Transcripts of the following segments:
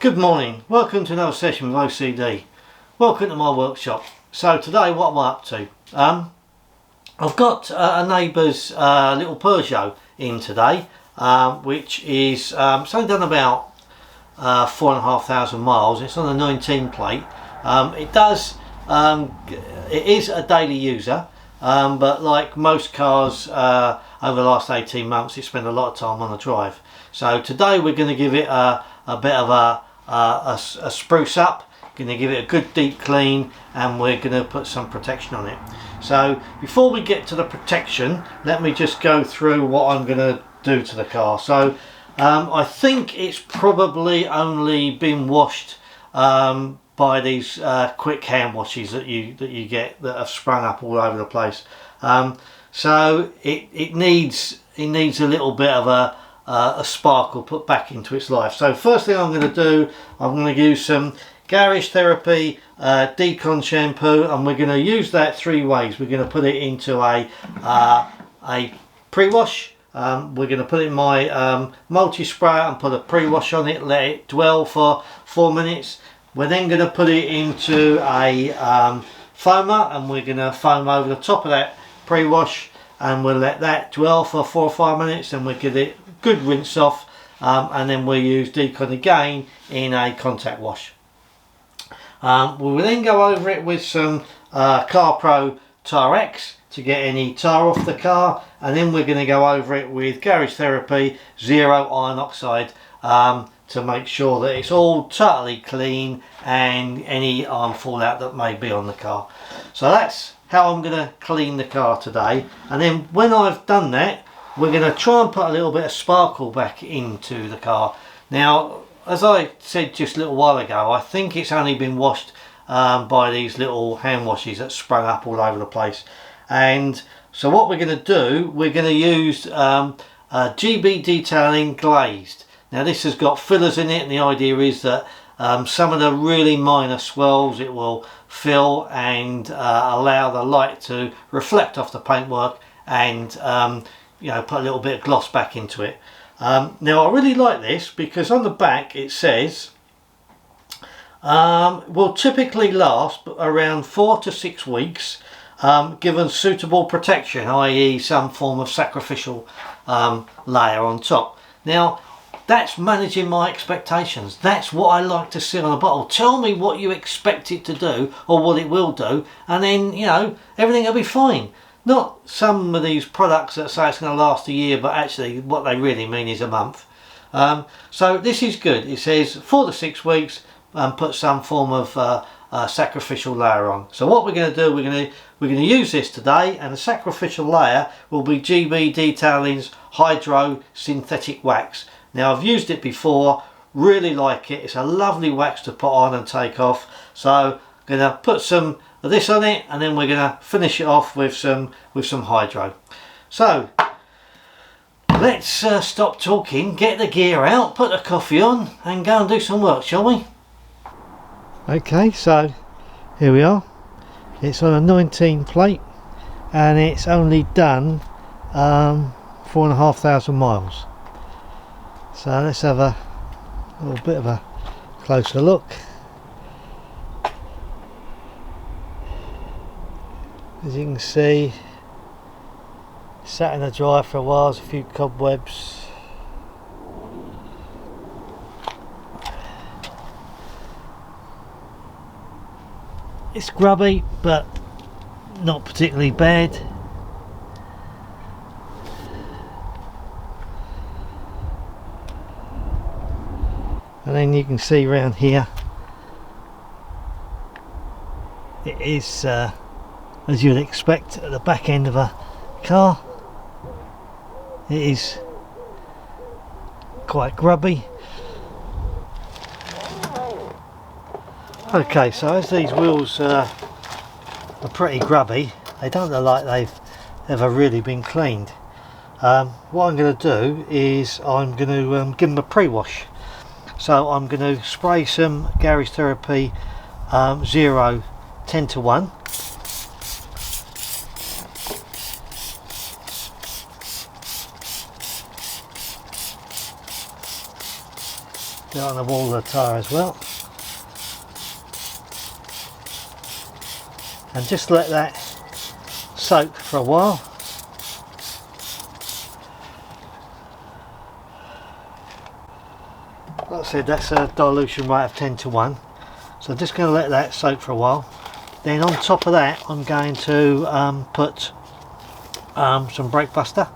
Good morning, welcome to another session with OCD. Welcome to my workshop. So today what am I up to? I've got a neighbour's little Peugeot in today, which is it's only done about 4,500 miles. It's on a 19 plate. It is a daily user, but like most cars over the last 18 months, it spent a lot of time on the drive. So today we're going to give it a bit of a spruce up, going to give it a good deep clean, and we're going to put some protection on it. So before we get to the protection, let me just go through what I'm going to do to the car. So I think it's probably only been washed by these quick hand washes that you get that have sprung up all over the place. So it needs a little bit of a sparkle put back into its life. So first thing I'm going to do, I'm going to use some Garage Therapy Decon shampoo, and we're going to use that three ways. We're going to put it into a pre-wash. We're going to put it in my multi-sprayer and put a pre-wash on it, let it dwell for 4 minutes. We're then going to put it into a foamer, and we're going to foam over the top of that pre-wash, and we'll let that dwell for 4 or 5 minutes, and we'll give it a good rinse off, and then we'll use Decon again in a contact wash. We will then go over it with some Car Pro Tar X to get any tar off the car, and then we're going to go over it with Garage Therapy Zero Iron Oxide to make sure that it's all totally clean and any arm fallout that may be on the car. So that's how I'm going to clean the car today, and then when I've done that, we're going to try and put a little bit of sparkle back into the car. Now, as I said just a little while ago, I think it's only been washed by these little hand washes that sprung up all over the place. And so what we're going to do, we're going to use GB Detailing Glazed. Now this has got fillers in it, and the idea is that some of the really minor swells it will fill and allow the light to reflect off the paintwork and put a little bit of gloss back into it. Now I really like this because on the back it says will typically last around 4 to 6 weeks given suitable protection, i.e. some form of sacrificial layer on top. Now that's managing my expectations. That's what I like to see on a bottle. Tell me what you expect it to do or what it will do, and then everything will be fine. Not some of these products that say it's going to last a year, but actually what they really mean is a month. So this is good. It says 4 to 6 weeks and put some form of sacrificial layer on. So what we're going to do, we're going to use this today, and the sacrificial layer will be GB Detailing's Hydro synthetic wax. Now I've used it before, really like it. It's a lovely wax to put on and take off. So I'm going to put some of this on it, and then we're going to finish it off with some Hydro. So let's stop talking, get the gear out, put the coffee on, and go and do some work, shall we? Okay, so here we are. It's on a 19 plate, and it's only done 4,500 miles. So let's have a little bit of a closer look. As you can see, sat in the dry for a while, there's a few cobwebs. It's grubby, but not particularly bad. And then you can see around here, it is as you'd expect at the back end of a car. It is quite grubby. Okay, so as these wheels are pretty grubby, they don't look like they've ever really been cleaned. What I'm going to do is I'm going to give them a pre-wash. So I'm going to spray some Garage Therapy Zero 10 to 1. Get on the wall of the tyre as well. And just let that soak for a while. Like I said, that's a dilution rate of 10:1. So I'm just going to let that soak for a while. Then on top of that, I'm going to put some brake buster,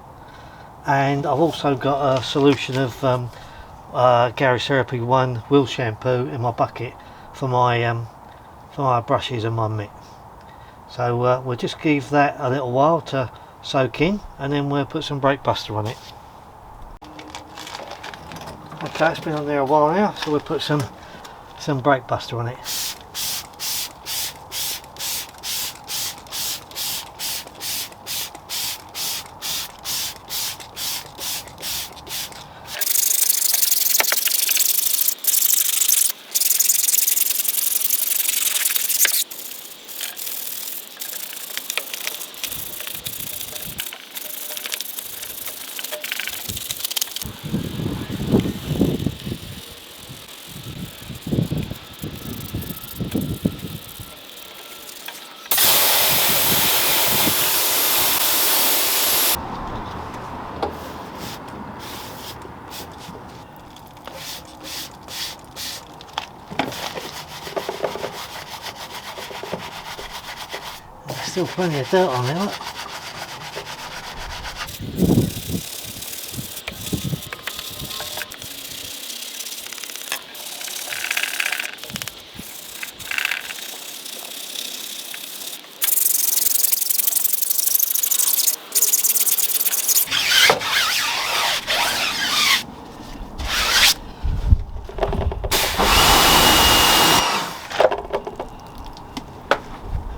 and I've also got a solution of Garage Therapy 1 wheel shampoo in my bucket for my brushes and my mitt. So we'll just give that a little while to soak in, and then we'll put some brake buster on it. Okay, it's been on there a while now, so we'll put some brake buster on it. Still plenty of dirt on there, look.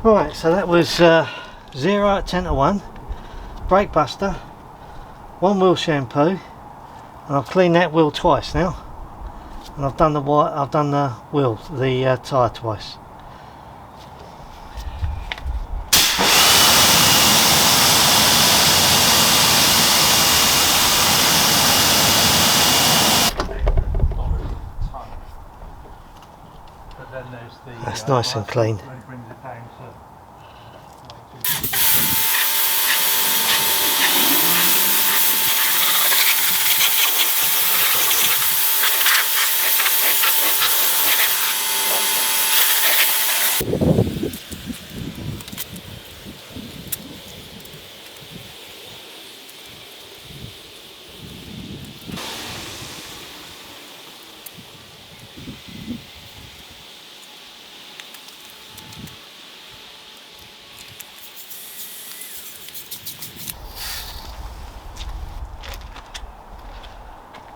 Right, so that was 0 at 10:1, brake buster, 1 wheel shampoo, and I've cleaned that wheel twice now, and I've done the tyre twice. That's nice and clean.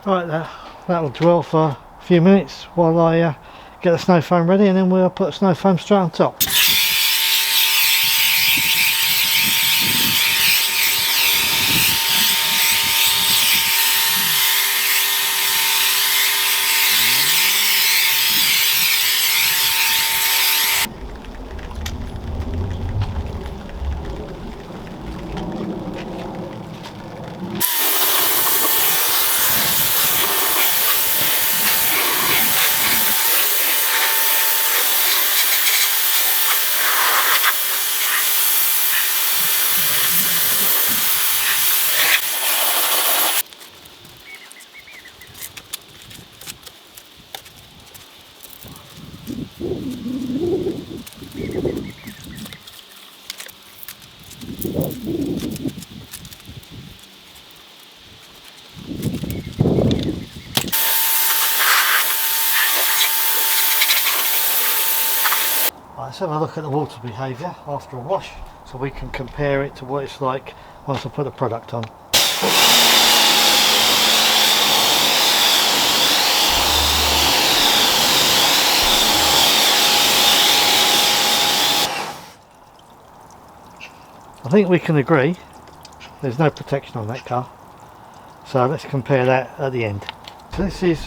Right, that'll dwell for a few minutes while I get the snow foam ready, and then we'll put snow foam straight on top. Let's have a look at the water behaviour after a wash, so we can compare it to what it's like once I put the product on. I think we can agree there's no protection on that car, so let's compare that at the end. So this is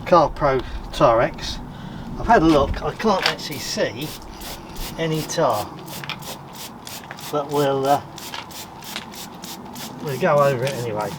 Car Pro Tyrex. I've had a look, I can't actually see any tar, but we'll go over it anyway.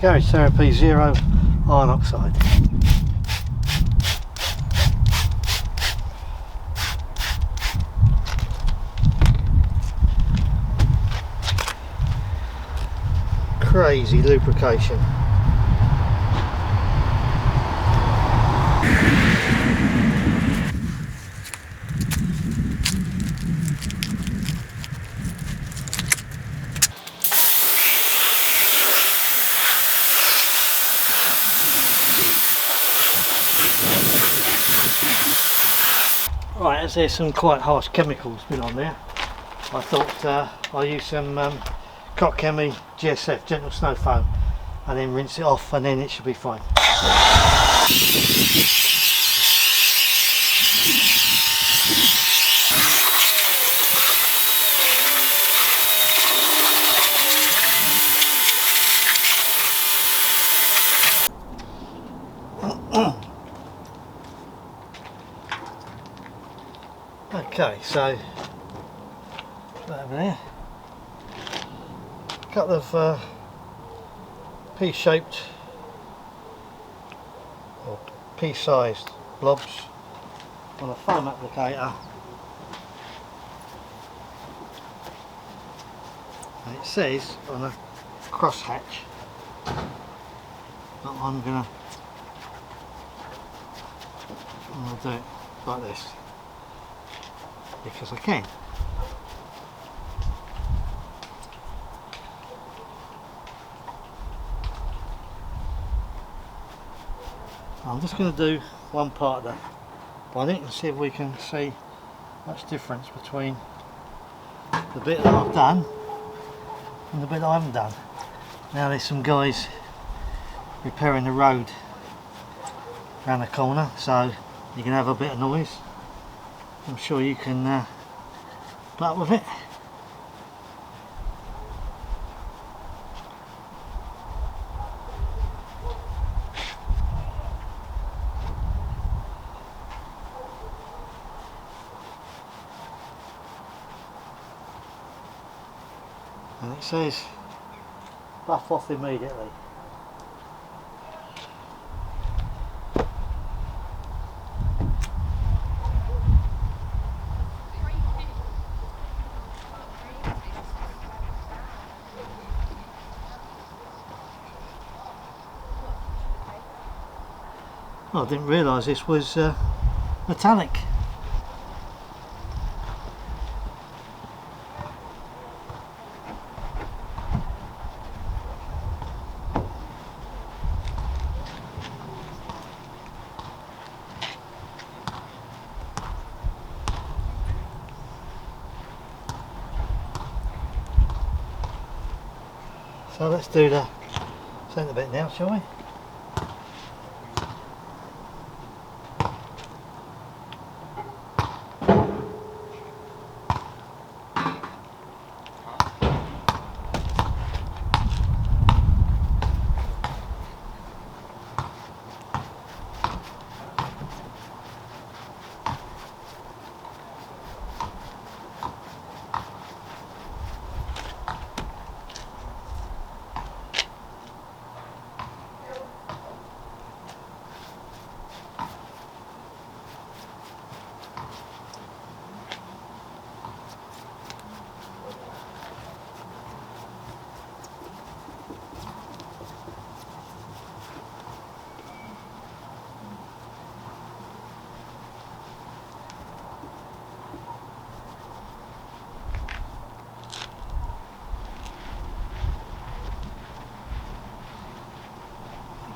Garage Therapy 0 iron oxide. Crazy lubrication. Right, as there's some quite harsh chemicals been on there, I thought I'll use some Chemi GSF, Gentle Snow Foam, and then rinse it off, and then it should be fine. Okay, so that over there, a couple of pea-shaped or pea-sized blobs on a foam applicator, and it says on a crosshatch that I'm gonna do it like this because I can. I'm just going to do one part of the bonnet and see if we can see much difference between the bit that I've done and the bit that I haven't done. Now there's some guys repairing the road around the corner, so you can have a bit of noise. I'm sure you can put up with it. And it says buff off immediately. I didn't realise this was metallic. So let's do the centre bit now, shall we?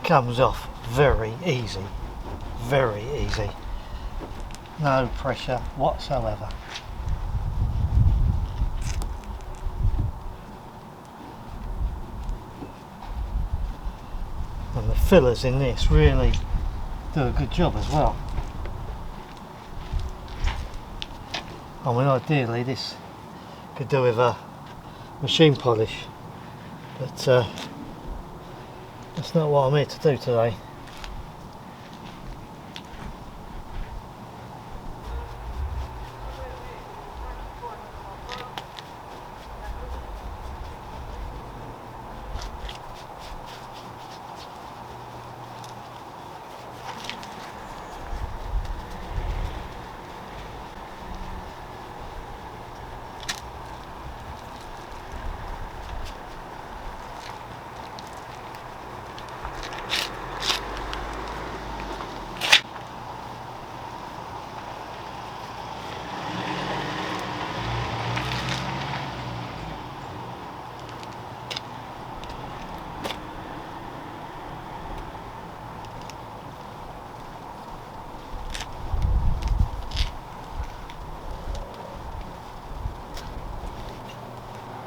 Comes off very easy, no pressure whatsoever. And the fillers in this really do a good job as well. I mean, ideally this could do with a machine polish, but that's not what I'm here to do today.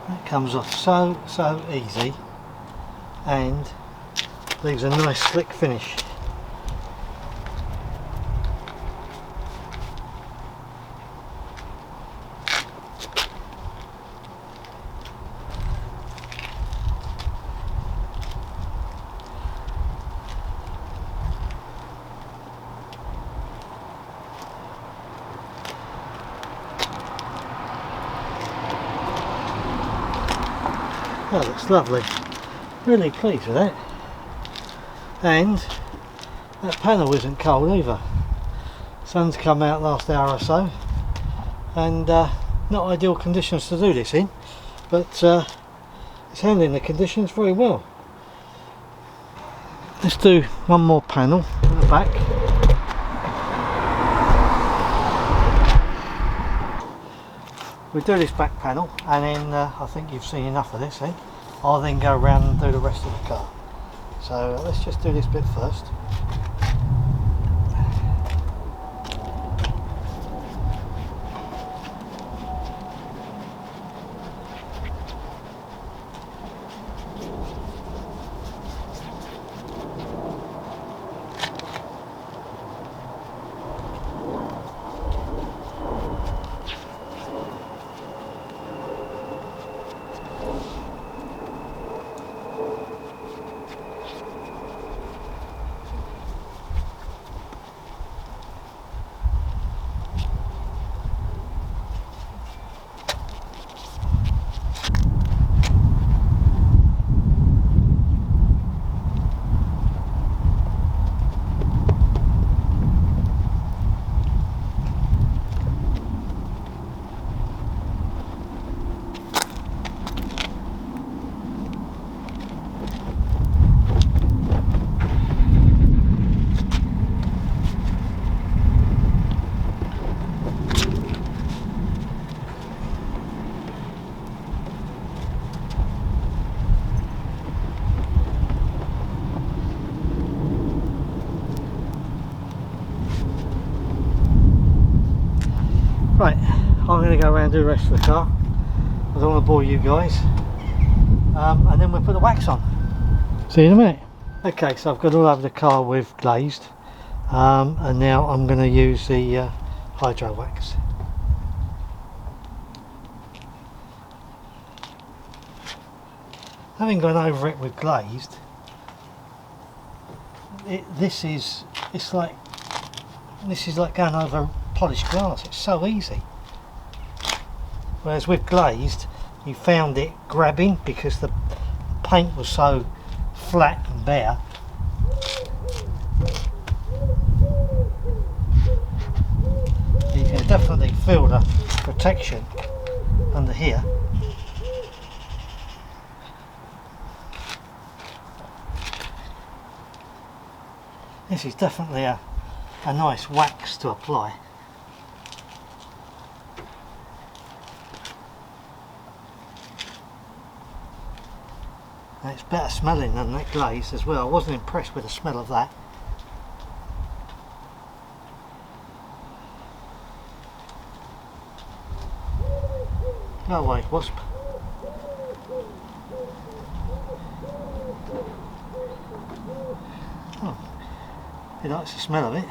That comes off so easy and leaves a nice slick finish. That looks lovely. Really pleased with that. And that panel isn't cold either. Sun's come out last hour or so, and not ideal conditions to do this in, but it's handling the conditions very well. Let's do one more panel at the back. We do this back panel, and then I think you've seen enough of this, eh? I'll then go around and do the rest of the car. So let's just do this bit first. Right, I'm going to go around and do the rest of the car. I don't want to bore you guys. And then we'll put the wax on. See you in a minute. Okay, so I've got all over the car with glazed. And now I'm going to use the hydro wax. Having gone over it with glazed, this is like going over polished glass. It's so easy. Whereas with glazed, you found it grabbing because the paint was so flat and bare. You can definitely feel the protection under here. This is definitely a nice wax to apply. And it's better smelling than that glaze as well. I wasn't impressed with the smell of that. Go away, wasp. Oh, he likes the smell of it.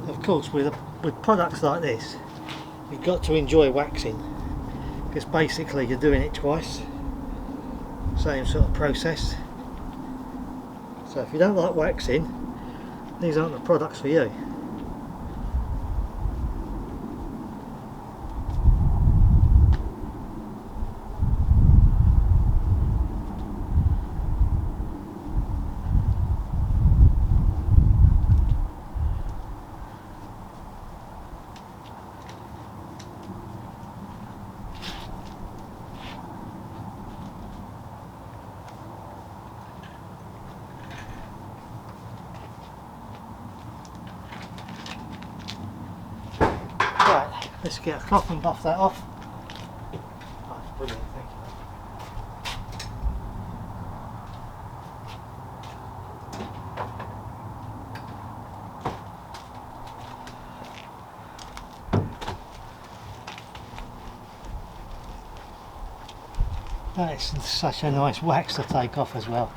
Of course, with products like this, you've got to enjoy waxing, because basically you're doing it twice, same sort of process. So if you don't like waxing, these aren't the products for you. Right, let's get a cloth and buff that off. Right, brilliant, thank you. That is such a nice wax to take off as well.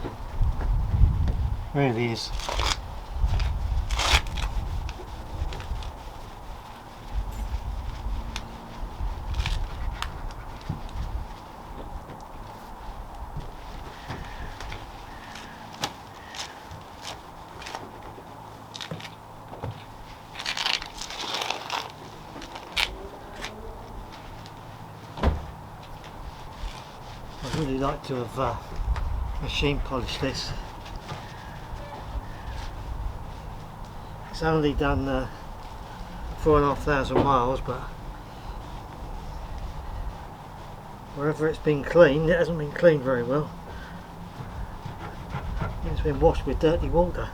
Really is. I'd really like to have machine polished this. It's only done 4,500 miles, but wherever it's been cleaned, it hasn't been cleaned very well. It's been washed with dirty water.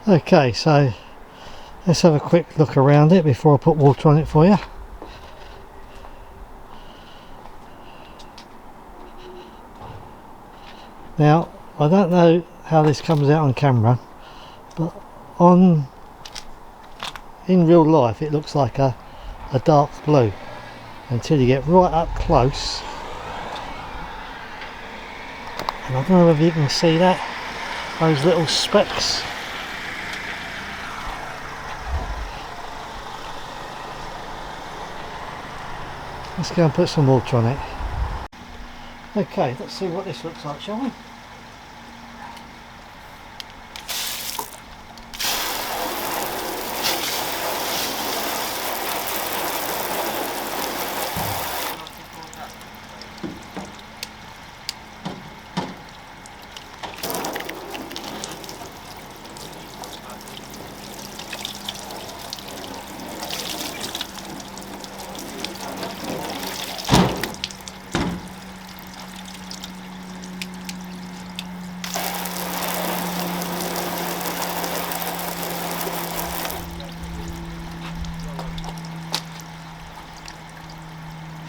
Okay, so let's have a quick look around it before I put water on it for you. Now, I don't know how this comes out on camera, but in real life it looks like a dark blue until you get right up close, and I don't know whether you can see that, those little specks. Let's go and put some water on it. Okay, let's see what this looks like, shall we?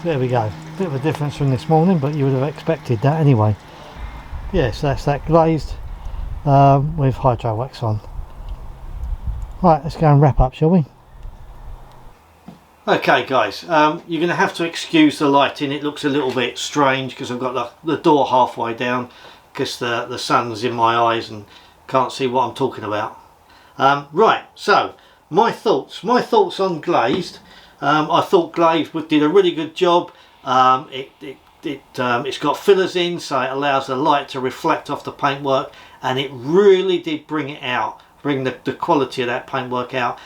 There we go, bit of a difference from this morning, but you would have expected that anyway. Yes, that's that glazed with hydro wax on. Right, let's go and wrap up, shall we? Okay guys, you're going to have to excuse the lighting. It looks a little bit strange because I've got the door halfway down because the sun's in my eyes and can't see what I'm talking about. Right, so my thoughts on glazed. I thought glazed did a really good job. It's got fillers in, so it allows the light to reflect off the paintwork, and it really did bring it out, bring the quality of that paintwork out.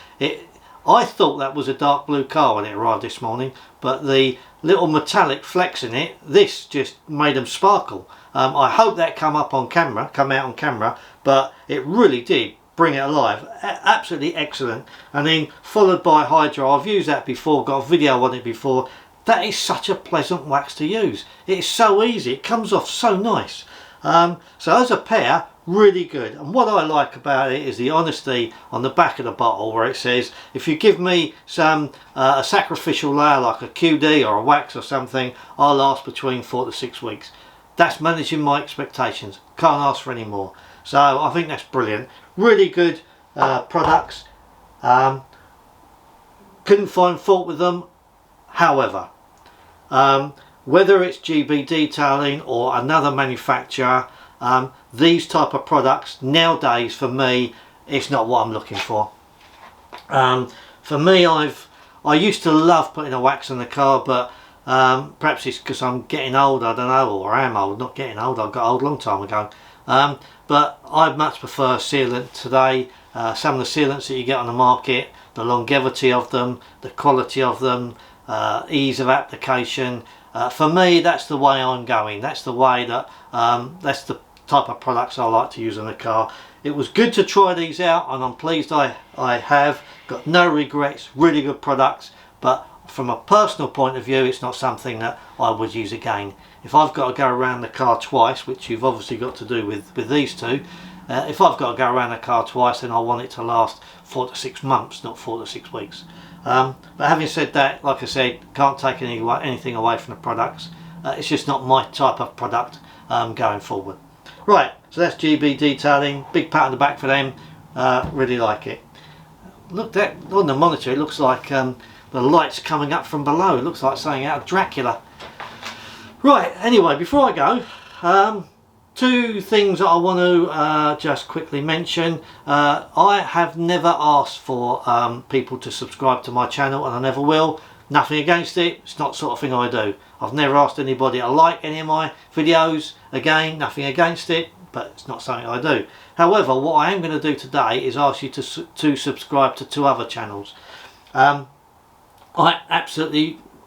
I thought that was a dark blue car when it arrived this morning, but the little metallic flecks in it, this just made them sparkle. I hope that come out on camera, but it really did bring it alive. Absolutely excellent. And then followed by Hydro. I've used that before, got a video on it before. That is such a pleasant wax to use. It's so easy, it comes off so nice. So as a pair, really good. And what I like about it is the honesty on the back of the bottle, where it says, if you give me some a sacrificial layer like a QD or a wax or something, I'll last between 4 to 6 weeks. That's managing my expectations. Can't ask for any more. So I think that's brilliant. Really good products. Couldn't find fault with them. However, whether it's GB Detailing or another manufacturer, these type of products nowadays, for me, it's not what I'm looking for. For me, I used to love putting a wax on the car, but perhaps it's because I'm getting old, I don't know, or I am old, not getting old, I got old a long time ago. But I much prefer sealant today. Some of the sealants that you get on the market, the longevity of them, the quality of them, ease of application. For me, that's the way I'm going. That's the way that, that's the type of products I like to use in the car. It was good to try these out, and I'm pleased I have. Got no regrets, really good products, but from a personal point of view, it's not something that I would use again. If I've got to go around the car twice, which you've obviously got to do with these two, if I've got to go around the car twice, then I want it to last 4 to 6 months, not 4 to 6 weeks. But having said that, like I said, can't take anything away from the products. It's just not my type of product going forward. Right, so that's GB Detailing. Big pat on the back for them. Really like it. Look, that on the monitor, it looks like the lights coming up from below. It looks like something out of Dracula. Right, anyway, before I go, 2 things that I want to just quickly mention. I have never asked for people to subscribe to my channel, and I never will. Nothing against it, it's not the sort of thing I do. I've never asked anybody to like any of my videos. Again, nothing against it, but it's not something I do. However, what I am going to do today is ask you to subscribe to 2 other channels. I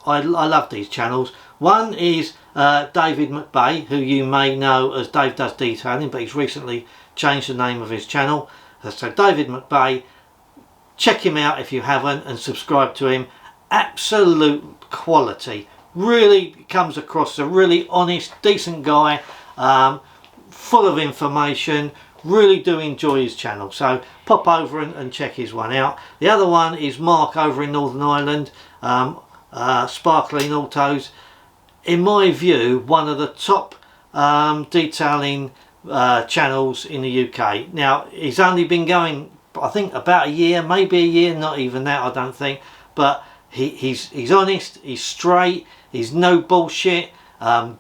love these channels. One is David McBay, who you may know as Dave Does Detailing, but he's recently changed the name of his channel. So David McBay, check him out if you haven't, and subscribe to him. Absolute quality. Really comes across a really honest, decent guy, full of information. Really do enjoy his channel, so pop over and check his one out. The other one is Mark over in Northern Ireland, Sparkling Autos. In my view, one of the top detailing channels in the UK. Now, he's only been going, I think, about a year, maybe a year, not even that, I don't think. But he's honest, he's straight, he's no bullshit,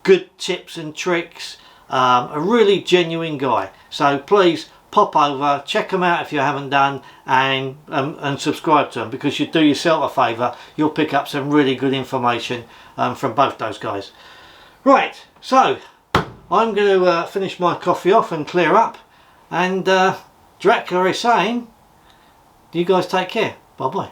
good tips and tricks, a really genuine guy. So please pop over, check them out if you haven't done, and subscribe to them, because you do yourself a favour. You'll pick up some really good information from both those guys. Right, so I'm going to finish my coffee off and clear up, and Dracula is saying, you guys take care. Bye bye.